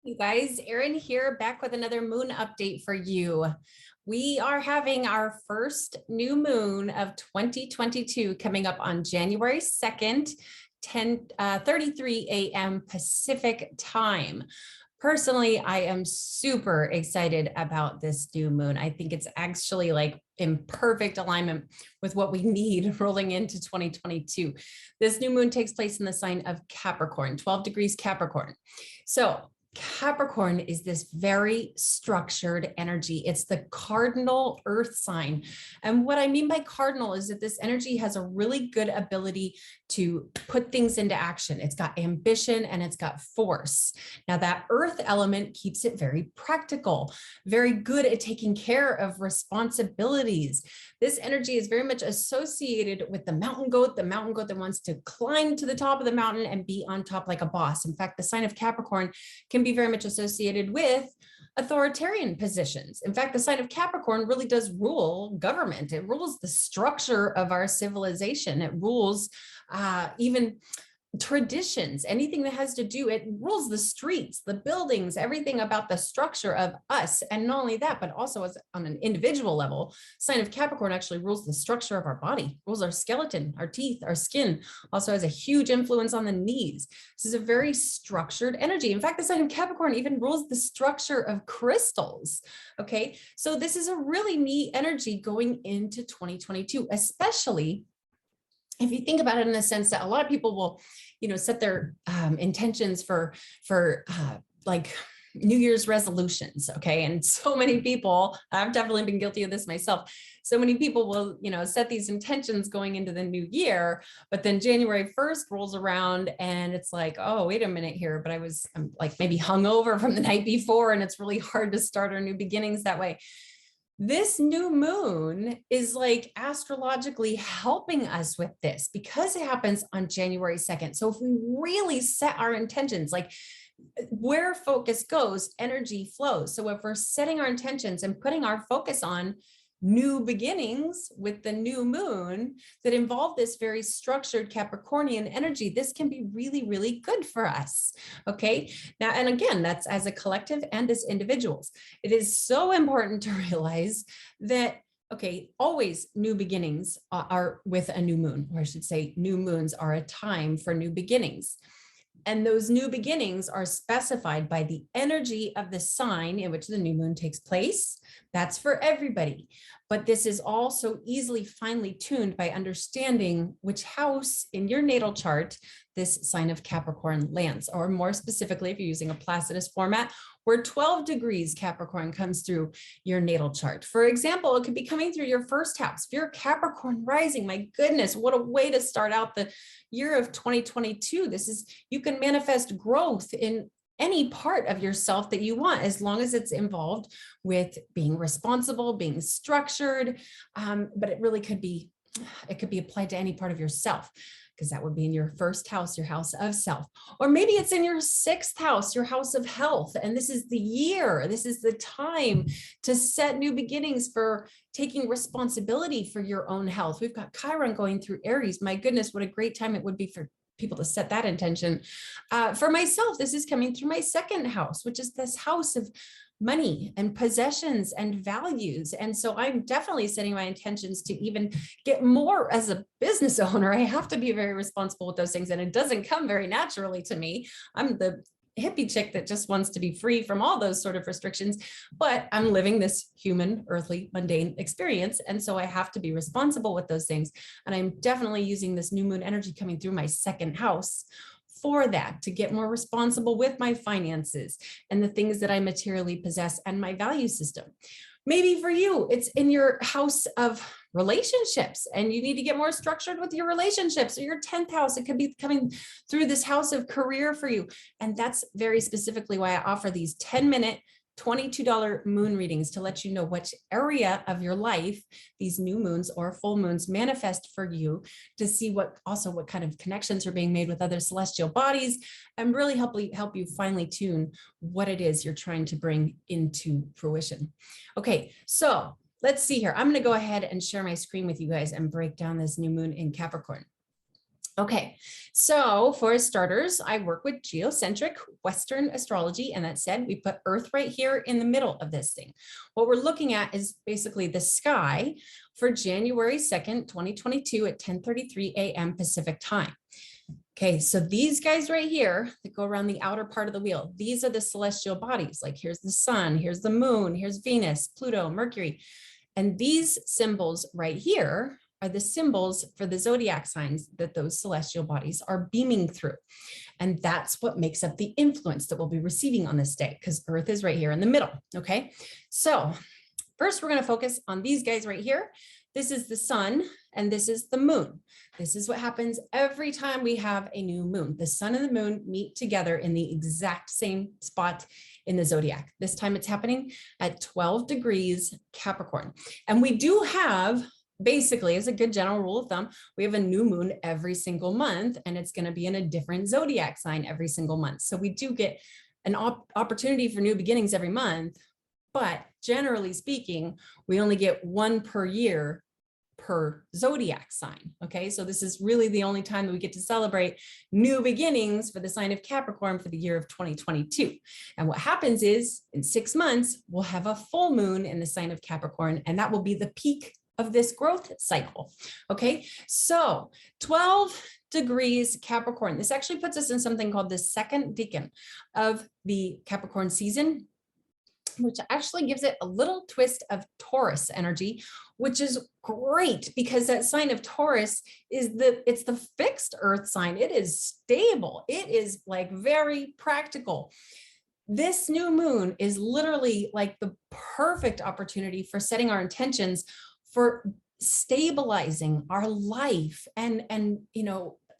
You guys, Erin here, back with another moon update for you. We are having our first new moon of 2022 coming up on January 2nd, 10:33 a.m. Pacific time. Personally, I am super excited about this new moon. I think it's actually like in perfect alignment with what we need rolling into 2022. This new moon takes place in the sign of Capricorn, 12 degrees Capricorn. So Capricorn is this very structured energy. It's the cardinal earth sign. And what I mean by cardinal is that this energy has a really good ability to put things into action. It's got ambition and it's got force. Now, that earth element keeps it very practical, very good at taking care of responsibilities. This energy is very much associated with the mountain goat that wants to climb to the top of the mountain and be on top like a boss. In fact, the sign of Capricorn can be very much associated with authoritarian positions. In fact, the sign of Capricorn really does rule government. It rules the structure of our civilization. It rules even traditions, anything that has to do, it rules the streets, the buildings, everything about the structure of us. And not only that, but also as on an individual level, sign of Capricorn actually rules the structure of our body, rules our skeleton, our teeth, our skin, also has a huge influence on the knees. This is a very structured energy. In fact, the sign of Capricorn even rules the structure of crystals. Okay, so this is a really neat energy going into 2022, especially if you think about it in the sense that a lot of people will, set their intentions for like New Year's resolutions. Okay. And so many people, I've definitely been guilty of this myself. So many people will, set these intentions going into the new year, but then January 1st rolls around and it's like, oh, wait a minute here. But I'm like maybe hungover from the night before, and it's really hard to start our new beginnings that way. This new moon is like astrologically helping us with this because it happens on January 2nd. So if we really set our intentions, like where focus goes, energy flows. So if we're setting our intentions and putting our focus on new beginnings with the new moon that involve this very structured Capricornian energy, this can be really, really good for us. Okay. Now, and again, that's as a collective and as individuals. It is so important to realize that okay, always new beginnings are with a new moon, or I should say new moons are a time for new beginnings. And those new beginnings are specified by the energy of the sign in which the new moon takes place. That's for everybody. But this is also easily finely tuned by understanding which house in your natal chart this sign of Capricorn lands, or more specifically, if you're using a Placidus format, where 12 degrees Capricorn comes through your natal chart. For example, it could be coming through your first house. If you're Capricorn rising, my goodness, what a way to start out the year of 2022. You can manifest growth in any part of yourself that you want, as long as it's involved with being responsible, being structured. But it could be applied to any part of yourself, because that would be in your first house, your house of self. Or maybe it's in your sixth house, your house of health. And this is the time to set new beginnings for taking responsibility for your own health. We've got Chiron going through Aries. My goodness, what a great time it would be for people to set that intention. For myself, this is coming through my second house, which is this house of money and possessions and values. And so I'm definitely setting my intentions to even get more as a business owner. I have to be very responsible with those things. And it doesn't come very naturally to me. I'm the hippie chick that just wants to be free from all those sort of restrictions, but I'm living this human, earthly, mundane experience. And so I have to be responsible with those things. And I'm definitely using this new moon energy coming through my second house for that, to get more responsible with my finances and the things that I materially possess and my value system. Maybe for you, it's in your house of relationships and you need to get more structured with your relationships, or your 10th house. It could be coming through this house of career for you. And that's very specifically why I offer these 10-minute $22 moon readings, to let you know which area of your life these new moons or full moons manifest for you, to see what kind of connections are being made with other celestial bodies, and really help you finely tune what it is you're trying to bring into fruition. Okay, so let's see here. I'm going to go ahead and share my screen with you guys and break down this new moon in Capricorn. Okay, so for starters, I work with geocentric Western astrology, and that said, we put Earth right here in the middle of this thing. What we're looking at is basically the sky for January 2nd, 2022 at 10:33 a.m. Pacific time. Okay, so these guys right here that go around the outer part of the wheel, these are the celestial bodies. Like here's the sun, here's the moon, here's Venus, Pluto, Mercury. And these symbols right here are the symbols for the zodiac signs that those celestial bodies are beaming through. And that's what makes up the influence that we'll be receiving on this day, because Earth is right here in the middle. Okay, so first we're going to focus on these guys right here. This is the sun and this is the moon. This is what happens every time we have a new moon. The sun and the moon meet together in the exact same spot in the zodiac. This time it's happening at 12 degrees Capricorn. And we do have, basically, as a good general rule of thumb, we have a new moon every single month, and it's going to be in a different zodiac sign every single month. So we do get an opportunity for new beginnings every month, but generally speaking, we only get one per year per zodiac sign. Okay, so this is really the only time that we get to celebrate new beginnings for the sign of Capricorn for the year of 2022. And what happens is in 6 months, we'll have a full moon in the sign of Capricorn, and that will be the peak of this growth cycle. Okay, so 12 degrees Capricorn. This actually puts us in something called the second decan of the Capricorn season, which actually gives it a little twist of Taurus energy, which is great because that sign of Taurus is it's the fixed earth sign. It is stable. It is like very practical. This new moon is literally like the perfect opportunity for setting our intentions for stabilizing our life and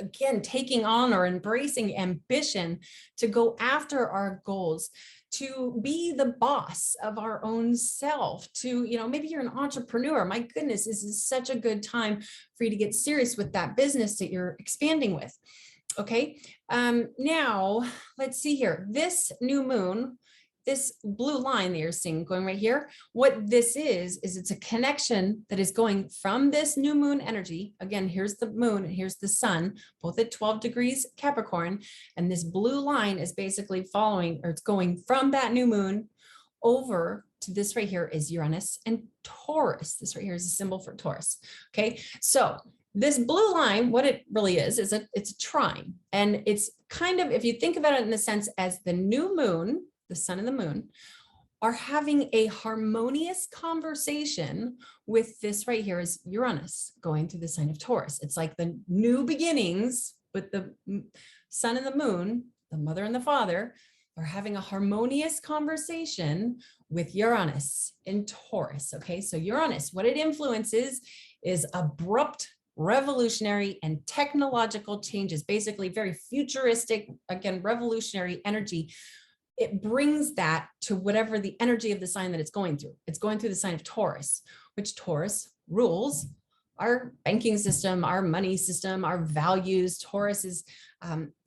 again, taking on or embracing ambition to go after our goals, to be the boss of our own self, to, maybe you're an entrepreneur. My goodness, this is such a good time for you to get serious with that business that you're expanding with. Okay. Now let's see here. This new moon, this blue line that you're seeing going right here, what this is it's a connection that is going from this new moon energy. Again, here's the moon and here's the sun, both at 12 degrees Capricorn. And this blue line is basically following, or it's going from that new moon over to this right here is Uranus and Taurus. This right here is a symbol for Taurus. Okay, so this blue line, what it really is it's a trine. And it's kind of, if you think about it in the sense as the new moon, the sun and the moon are having a harmonious conversation with this right here is Uranus going through the sign of Taurus. It's like the new beginnings with the sun and the moon, the mother and the father are having a harmonious conversation with Uranus in Taurus. Okay, so Uranus, what it influences is abrupt, revolutionary, and technological changes, basically very futuristic, again, revolutionary energy. It brings that to whatever the energy of the sign that it's going through. It's going through the sign of Taurus, which Taurus rules our banking system, our money system, our values. Taurus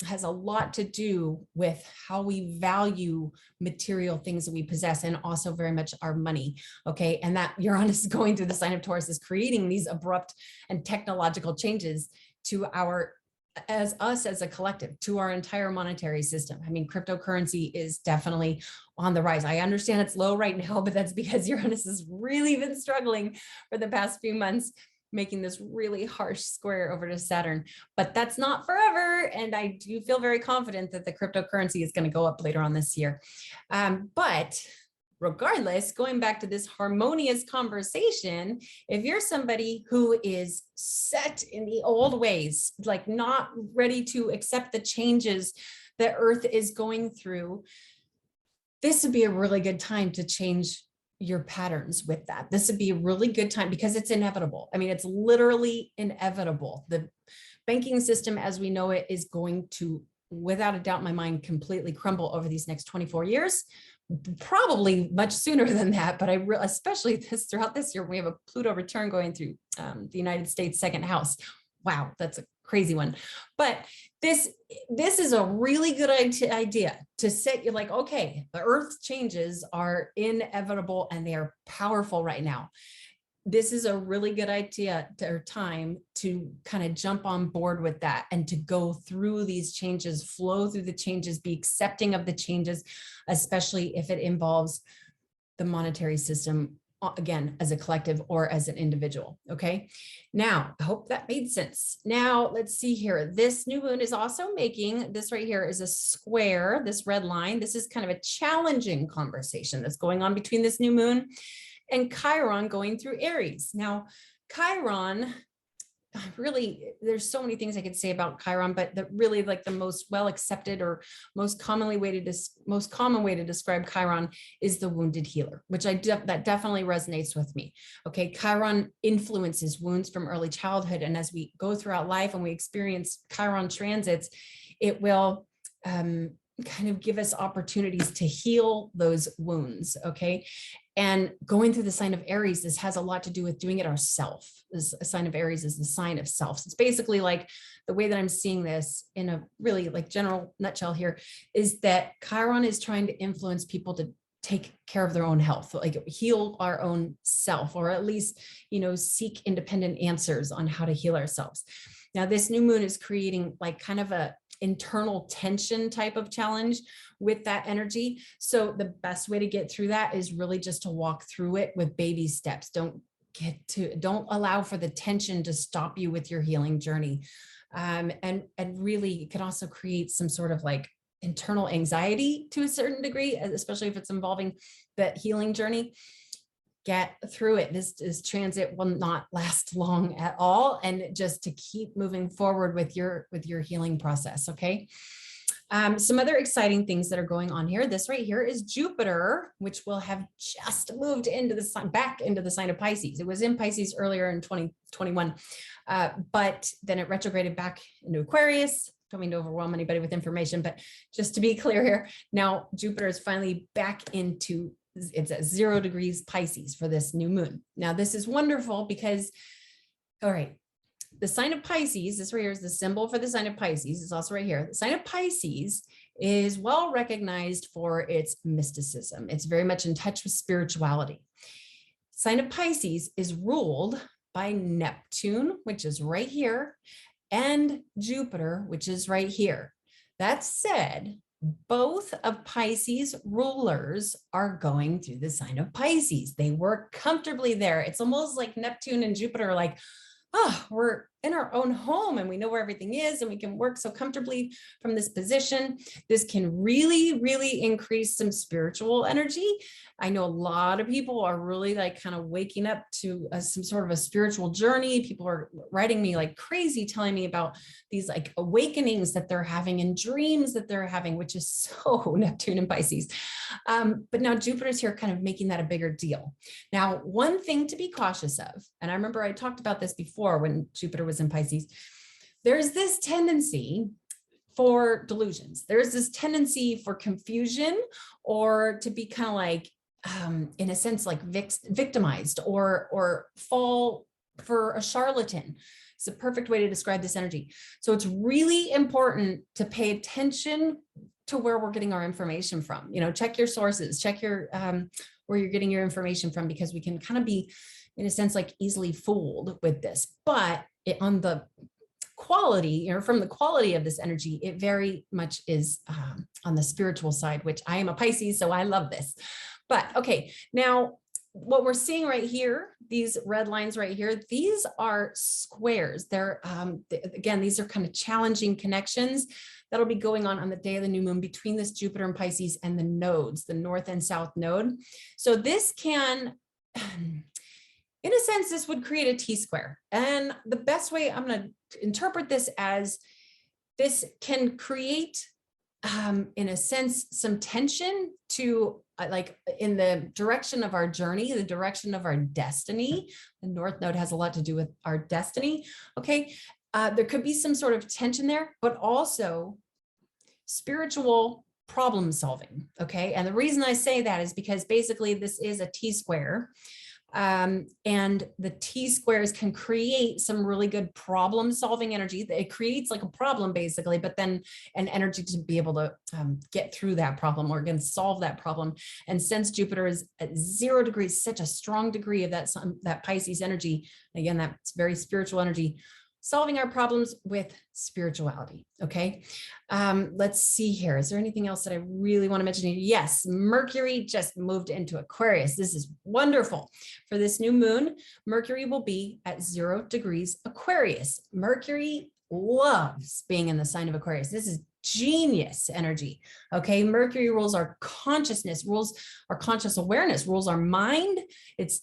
has a lot to do with how we value material things that we possess, and also very much our money. Okay, and that Uranus going through the sign of Taurus is creating these abrupt and technological changes to us as a collective, to our entire monetary system. I mean, cryptocurrency is definitely on the rise. I understand it's low right now, but that's because Uranus has really been struggling for the past few months, making this really harsh square over to Saturn. But that's not forever. And I do feel very confident that the cryptocurrency is going to go up later on this year. But regardless, going back to this harmonious conversation, if you're somebody who is set in the old ways, like not ready to accept the changes that Earth is going through, this would be a really good time to change your patterns with that. This would be a really good time because it's inevitable. I mean, it's literally inevitable. The banking system as we know it is going to, without a doubt in my mind, completely crumble over these next 24 years. Probably much sooner than that, but especially throughout this year, we have a Pluto return going through the United States second house. Wow, that's a crazy one. But this is a really good idea to set you like, okay, the Earth changes are inevitable and they are powerful right now. this is a really good idea or time to kind of jump on board with that and to go through these changes, flow through the changes, be accepting of the changes, especially if it involves the monetary system, again, as a collective or as an individual. Okay. Now, I hope that made sense. Now, let's see here. This new moon is also making, this right here is a square, this red line. This is kind of a challenging conversation that's going on between this new moon and Chiron going through Aries. Now, Chiron, really, there's so many things I could say about Chiron, but really like the most well accepted or most common way to describe Chiron is the wounded healer, which that definitely resonates with me. Okay, Chiron influences wounds from early childhood, and as we go throughout life and we experience Chiron transits, it will kind of give us opportunities to heal those wounds. Okay. And going through the sign of Aries, this has a lot to do with doing it ourselves. This sign of Aries is the sign of self. So it's basically like the way that I'm seeing this in a really like general nutshell here is that Chiron is trying to influence people to take care of their own health, like heal our own self, or at least, seek independent answers on how to heal ourselves. Now, this new moon is creating like kind of a internal tension type of challenge with that energy. So the best way to get through that is really just to walk through it with baby steps. Don't allow for the tension to stop you with your healing journey. And really it can also create some sort of like internal anxiety to a certain degree, especially if it's involving that healing journey. Get through it. This transit will not last long at all. And just to keep moving forward with your healing process. Okay. Some other exciting things that are going on here. This right here is Jupiter, which will have just moved into the sign, back into the sign of Pisces. It was in Pisces earlier in 2021, but then it retrograded back into Aquarius. Don't mean to overwhelm anybody with information, but just to be clear here, now Jupiter is finally back into, it's at 0 degrees Pisces for this new moon. Now this is wonderful because, all right, the sign of Pisces, this right here is the symbol for the sign of Pisces. It's also right here. The sign of Pisces is well recognized for its mysticism. It's very much in touch with spirituality. Sign of Pisces is ruled by Neptune, which is right here, and Jupiter, which is right here. That said, both of Pisces rulers are going through the sign of Pisces. They work comfortably there. It's almost like Neptune and Jupiter are like, oh, we're in our own home and we know where everything is and we can work so comfortably from this position. This can really, really increase some spiritual energy. I know a lot of people are really like kind of waking up to some sort of a spiritual journey. People are writing me like crazy, telling me about these like awakenings that they're having and dreams that they're having, which is so Neptune and Pisces. But now Jupiter's here kind of making that a bigger deal. Now, one thing to be cautious of, and I remember I talked about this before when Jupiter was in Pisces, there's this tendency for delusions. There's this tendency for confusion or to be kind of like, in a sense, like victimized or fall for a charlatan. It's a perfect way to describe this energy. So it's really important to pay attention to where we're getting our information from. Check your sources, check your where you're getting your information from, because we can kind of be, in a sense, like easily fooled with this. But on the quality, from the quality of this energy, it very much is on the spiritual side, which I am a Pisces, so I love this. But okay, now what we're seeing right here, these red lines right here, these are squares. They're, again, these are kind of challenging connections that'll be going on the day of the new moon between this Jupiter and Pisces and the nodes, the north and south node. So this can, in a sense, this would create a T-square. And the best way I'm going to interpret this as, this can create, in a sense, some tension to like in the direction of our journey, the direction of our destiny. The north node has a lot to do with our destiny. Okay. There could be some sort of tension there, but also spiritual problem solving. Okay. And the reason I say that is because basically this is a T-square. And the T squares can create some really good problem solving energy. It creates like a problem basically, but then an energy to be able to get through that problem or again, solve that problem. And since Jupiter is at 0 degrees, such a strong degree of that Pisces energy, again, that's very spiritual energy, solving our problems with spirituality. Okay. Let's see here. Is there anything else that I really want to mention here? Yes. Mercury just moved into Aquarius. This is wonderful. For this new moon, Mercury will be at 0 degrees Aquarius. Mercury loves being in the sign of Aquarius. This is genius energy. Okay. Mercury rules our consciousness, rules our conscious awareness, rules our mind.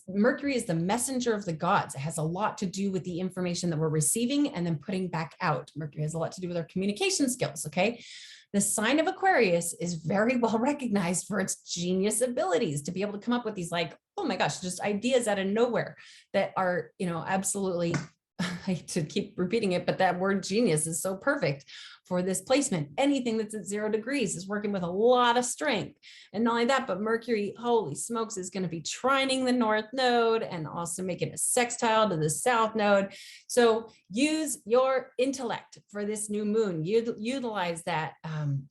Mercury is the messenger of the gods. It has a lot to do with the information that we're receiving and then putting back out. Mercury has a lot to do with our communication skills. Okay. The sign of Aquarius is very well recognized for its genius abilities to be able to come up with these like, oh my gosh, just ideas out of nowhere that are, absolutely, I hate to keep repeating it, but that word genius is so perfect for this placement. Anything that's at 0 degrees is working with a lot of strength. And not only that, but Mercury, holy smokes, is going to be trining the north node and also making a sextile to the south node. So use your intellect for this new moon. Utilize that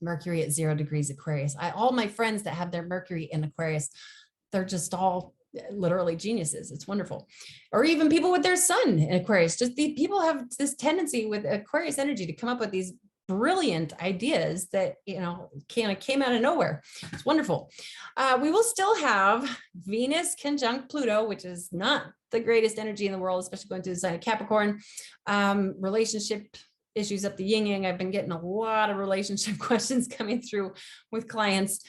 Mercury at 0 degrees Aquarius. All my friends that have their Mercury in Aquarius, they're just all literally geniuses. It's wonderful. Or even people with their sun in Aquarius. Just the people have this tendency with Aquarius energy to come up with these brilliant ideas that kind of came out of nowhere. It's wonderful. We will still have Venus conjunct Pluto, which is not the greatest energy in the world, especially going through the sign of Capricorn. Relationship issues up the yin yang. I've been getting a lot of relationship questions coming through with clients.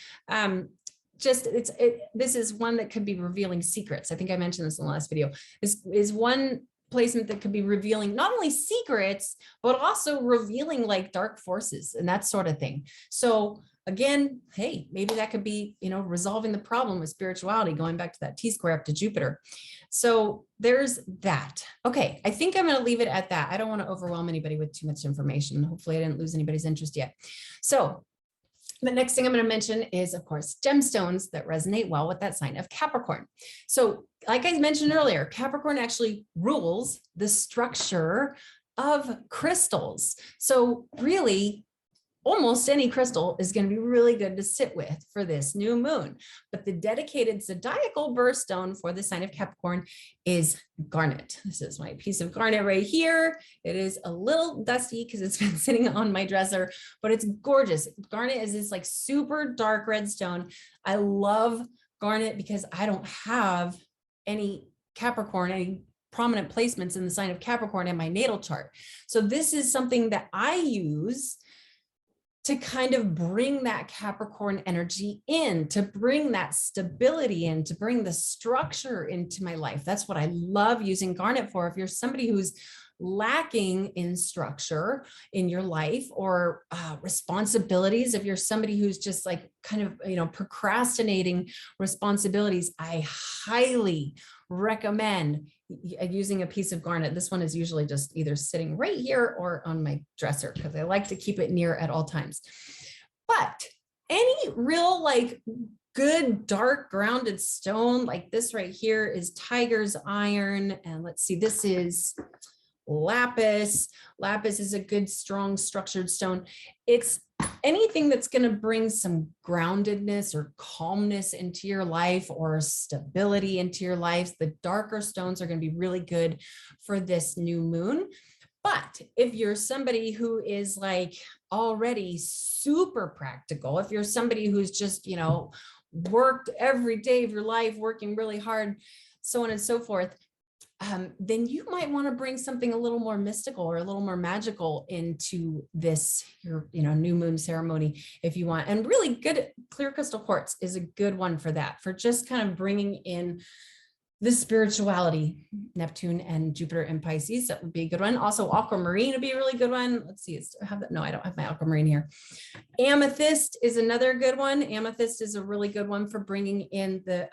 This is one that could be revealing secrets. I think I mentioned this in the last video. This is one placement that could be revealing not only secrets, but also revealing like dark forces and that sort of thing. So again, hey, maybe that could be, resolving the problem with spirituality, going back to that T square up to Jupiter. So there's that. Okay. I think I'm going to leave it at that. I don't want to overwhelm anybody with too much information. Hopefully I didn't lose anybody's interest yet. So the next thing I'm going to mention is, of course, gemstones that resonate well with that sign of Capricorn. So like I mentioned earlier, Capricorn actually rules the structure of crystals. So really, almost any crystal is going to be really good to sit with for this new moon. But the dedicated zodiacal birthstone for the sign of Capricorn is Garnet. This is my piece of Garnet right here. It is a little dusty because it's been sitting on my dresser, but it's gorgeous. Garnet is this like super dark red stone. I love Garnet because I don't have any Capricorn, any prominent placements in the sign of Capricorn in my natal chart. So this is something that I use to kind of bring that Capricorn energy in, to bring that stability in, to bring the structure into my life. That's what I love using Garnet for. If you're somebody who's lacking in structure in your life or responsibilities, if you're somebody who's just like kind of, procrastinating responsibilities, I highly recommend using a piece of Garnet. This one is usually just either sitting right here or on my dresser because I like to keep it near at all times. But any real like good dark grounded stone like this right here is tiger's iron. And let's see, this is lapis. Lapis is a good, strong, structured stone. It's anything that's going to bring some groundedness or calmness into your life or stability into your life. The darker stones are going to be really good for this new moon. But if you're somebody who is like already super practical, if you're somebody who's just, worked every day of your life, working really hard, so on and so forth, then you might want to bring something a little more mystical or a little more magical into this, your, new moon ceremony if you want. And really good clear crystal quartz is a good one for that, for just kind of bringing in the spirituality. Neptune and Jupiter and Pisces, that would be a good one. Also aquamarine would be a really good one. Let's see, no, I don't have my aquamarine here. Amethyst is another good one. Amethyst is a really good one for bringing in the,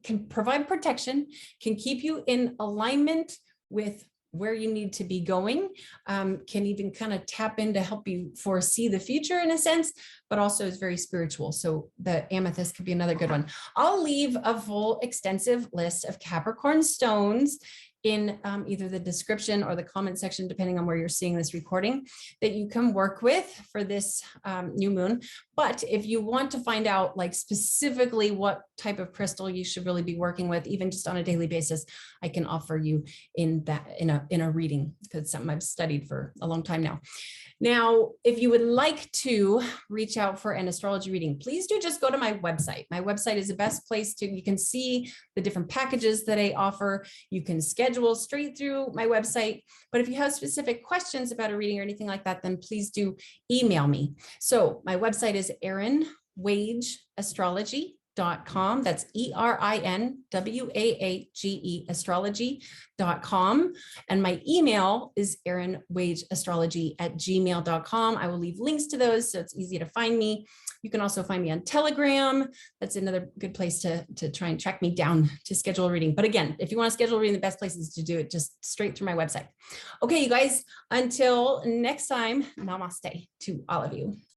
can provide protection, can keep you in alignment with where you need to be going, can even kind of tap in to help you foresee the future in a sense, but also is very spiritual. So the amethyst could be another good one. I'll leave a full extensive list of Capricorn stones in either the description or the comment section, depending on where you're seeing this recording, that you can work with for this new moon. But if you want to find out like specifically what type of crystal you should really be working with, even just on a daily basis, I can offer you in a reading, because it's something I've studied for a long time now. Now, if you would like to reach out for an astrology reading, please do just go to my website. My website is the best place you can see the different packages that I offer. You can schedule straight through my website. But if you have specific questions about a reading or anything like that, then please do email me. So my website is erinwaage.astrology.com. That's ERINWAAGE astrology.com. And my email is erinwageastrology@gmail.com. I will leave links to those so it's easy to find me. You can also find me on Telegram. That's another good place to try and track me down to schedule a reading. But again, if you want to schedule a reading, the best place is to do it just straight through my website. Okay, you guys, until next time, namaste to all of you.